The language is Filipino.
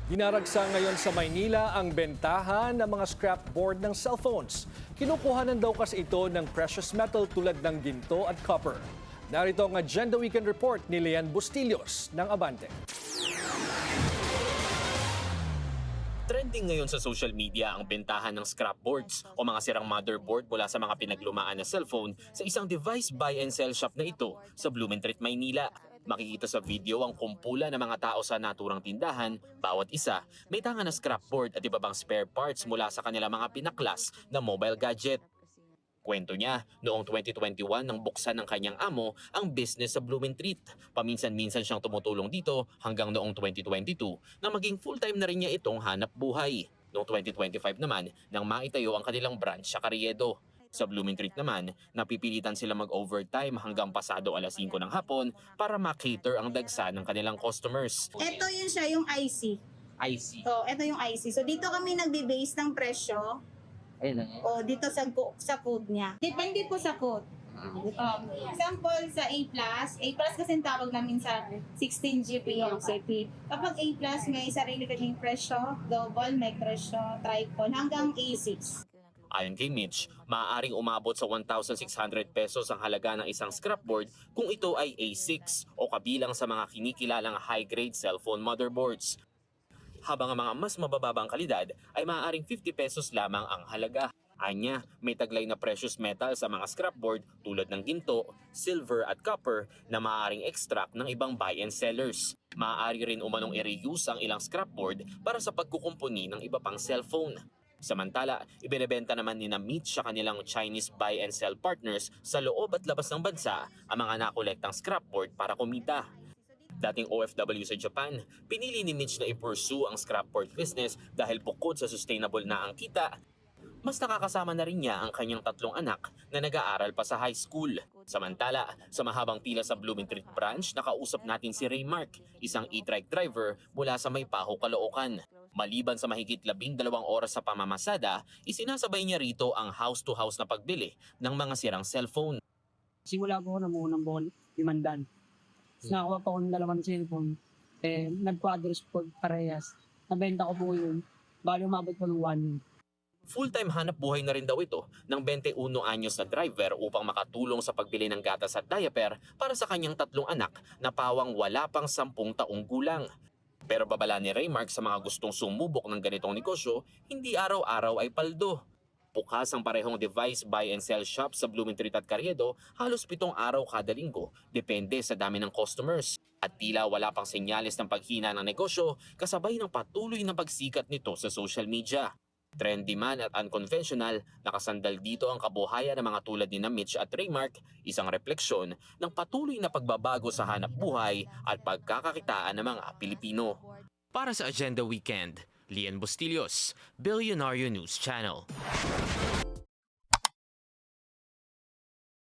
Dinaragsa ngayon sa Maynila ang bentahan ng mga scrapboard ng cellphones. Kinukuhanan daw kasi ito ng precious metal tulad ng ginto at copper. Narito ang Agenda Weekend Report ni Lian Bustillos ng Abante. Trending ngayon sa social media ang bentahan ng scrapboards o mga sirang motherboard mula sa mga pinaglumaan na cellphone sa isang device buy and sell shop na ito sa Blumentritt, Maynila. Makikita sa video ang kumpulan ng mga tao sa naturang tindahan, bawat isa may tanga na scrapboard at iba pang spare parts mula sa kanilang mga pinaklas na mobile gadget. Kwento niya, noong 2021 nang buksan ng kanyang amo ang business sa Blumentritt. Paminsan-minsan siyang tumutulong dito hanggang noong 2022 na maging full-time na rin niya itong hanap buhay. Noong 2025 naman nang maitayo ang kanilang branch sa Carriedo. Sa Blumentritt naman, napipilitan sila mag-overtime hanggang pasado alas 5 ng hapon para ma-cater ang dagsa ng kanilang customers. Ito yun siya, yung IC. IC. So, ito yung IC. So, dito kami nagbe-base ng presyo. O, dito sa code niya. Depende po sa code. Example, sa A+. A+ kasi ang tawag namin sa 16 GB yung CP. Kapag A+, may sarili kaming presyo, double, may presyo, triple, hanggang A6. Ayon kay Mitch, maaaring umabot sa 1,600 pesos ang halaga ng isang scrapboard kung ito ay A6 o kabilang sa mga kinikilalang high-grade cellphone motherboards. Habang ang mga mas mabababang kalidad ay maaaring 50 pesos lamang ang halaga. Anya, may taglay na precious metal sa mga scrapboard tulad ng ginto, silver at copper na maaaring extract ng ibang buy and sellers. Maaari rin umanong i-reuse ang ilang scrapboard para sa pagkukumpuni ng iba pang cellphone. Samantala, ibinebenta naman ni Mitch sa kanilang Chinese buy and sell partners sa loob at labas ng bansa ang mga nakolektang scrapboard para kumita. Dating OFW sa Japan, pinili ni Mitch na i-pursue ang scrapboard business dahil bukod sa sustainable na ang kita, mas nakakasama na rin niya ang kanyang 3 anak na nag-aaral pa sa high school. Samantala, sa mahabang pila sa Blumentritt branch, nakausap natin si Raymark, isang e-trike driver mula sa Maypaho, Caloocan. Maliban sa mahigit 12 oras sa pamamasada, isinasabay niya rito ang house-to-house na pagbili ng mga sirang cellphone. Simula po ako namuha ng ball, 500. Nakakuha pa ako ng 2 cellphone. Nagpa-address po parehas. Nabenta ko po yun. Bali umabot po ng 1 Full-time hanap buhay na rin daw ito ng 21 anyos na driver upang makatulong sa pagbili ng gatas at diaper para sa kanyang 3 anak na pawang wala pang 10 taong gulang. Pero babala ni Raymark sa mga gustong sumubok ng ganitong negosyo, hindi araw-araw ay paldo. Bukas ang parehong device buy and sell shop sa Blumentritt at Carriedo halos 7 araw kada linggo, depende sa dami ng customers. At tila wala pang senyales ng paghina ng negosyo kasabay ng patuloy na pagsikat nito sa social media. Trendy man at unconventional, nakasandal dito ang kabuhayan ng mga tulad ni Mitch at Raymark, isang refleksyon ng patuloy na pagbabago sa hanap buhay at pagkakakitaan ng mga Pilipino. Para sa Agenda Weekend, Lian Bustillos, Billionaire News Channel.